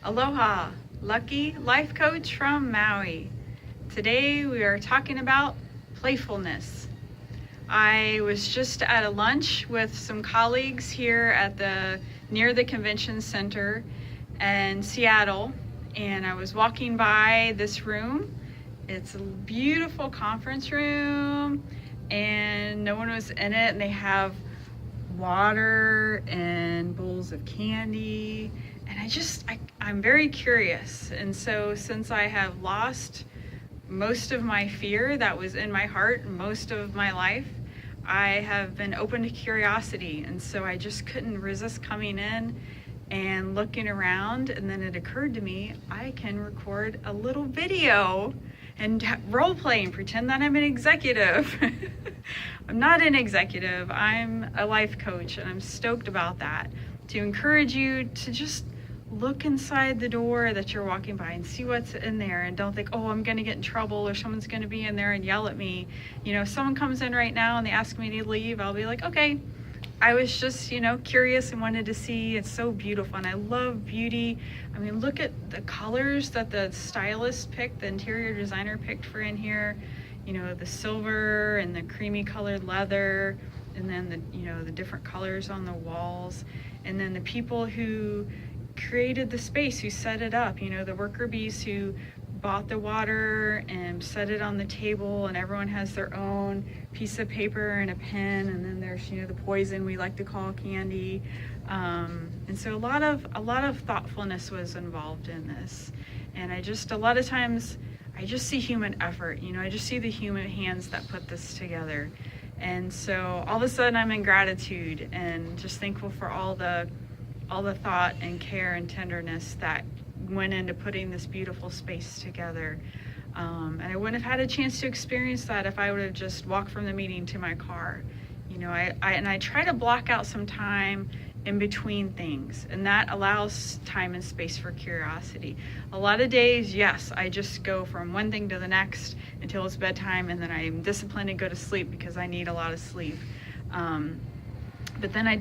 Aloha, Lucky Life Coach from Maui. Today we are talking about playfulness. I was just at a lunch with some colleagues here at near the convention center in Seattle, and I was walking by this room. It's a beautiful conference room and no one was in it, and they have water and bowls of candy, and I'm very curious. And so since I have lost most of my fear that was in my heart most of my life, I have been open to curiosity, and so I just couldn't resist coming in and looking around. And then it occurred to me, I can record a little video and role play and pretend that I'm an executive. I'm not an executive, I'm a life coach, and I'm stoked about that, to encourage you to just look inside the door that you're walking by and see what's in there, and don't think, oh, I'm gonna get in trouble or someone's gonna be in there and yell at me. If someone comes in right now and they ask me to leave, I'll be like, okay, I was just curious and wanted to see. It's so beautiful, and I love beauty. I mean, look at the colors that the stylist picked, the interior designer picked for in here. The silver and the creamy colored leather, and then the different colors on the walls, and then the people who created the space, who set it up, the worker bees who bought the water and set it on the table, and everyone has their own piece of paper and a pen, and then there's the poison we like to call candy, and so a lot of thoughtfulness was involved in this. And a lot of times I just see human effort. I just see the human hands that put this together, and so all of a sudden I'm in gratitude and just thankful for all the thought and care and tenderness that went into putting this beautiful space together. And I wouldn't have had a chance to experience that if I would have just walked from the meeting to my car. I try to block out some time in between things, and that allows time and space for curiosity. A lot of days, yes, I just go from one thing to the next until it's bedtime, and then I'm disciplined and go to sleep because I need a lot of sleep. But then I've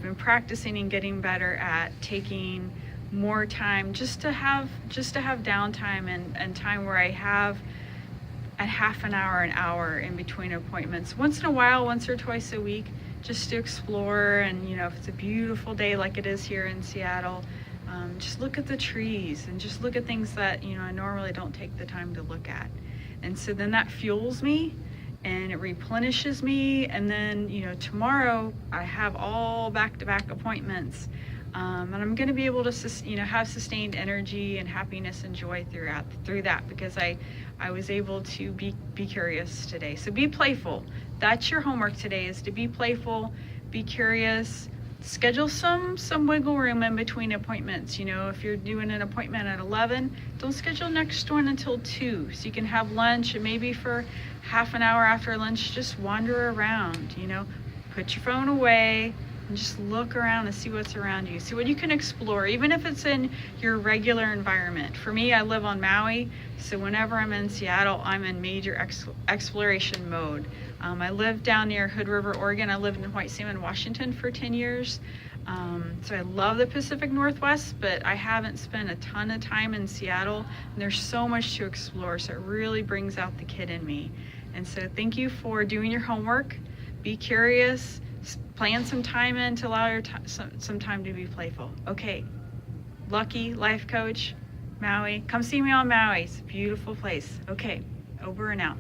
been practicing and getting better at taking more time just to have downtime and time where I have a half an hour in between appointments. Once in a while, once or twice a week, just to explore. And if it's a beautiful day like it is here in Seattle, just look at the trees and just look at things that I normally don't take the time to look at. And so then that fuels me and it replenishes me. And then tomorrow I have all back-to-back appointments, and I'm going to be able to have sustained energy and happiness and joy through that, because I was able to be curious today. So be playful. That's your homework today, is to be playful, be curious, schedule some wiggle room in between appointments. If you're doing an appointment at 11, don't schedule next one until 2, so you can have lunch, and maybe for half an hour after lunch, just wander around. Put your phone away and just look around and see what's around you. See what you can explore, even if it's in your regular environment. For me, I live on Maui, so whenever I'm in Seattle, I'm in major exploration mode. I live down near Hood River, Oregon. I lived in White Salmon, Washington for 10 years. So I love the Pacific Northwest, but I haven't spent a ton of time in Seattle, and there's so much to explore, so it really brings out the kid in me. And so thank you for doing your homework. Be curious, plan some time in to allow some time to be playful. Okay, Lucky Life Coach, Maui. Come see me on Maui. It's a beautiful place. Okay, over and out.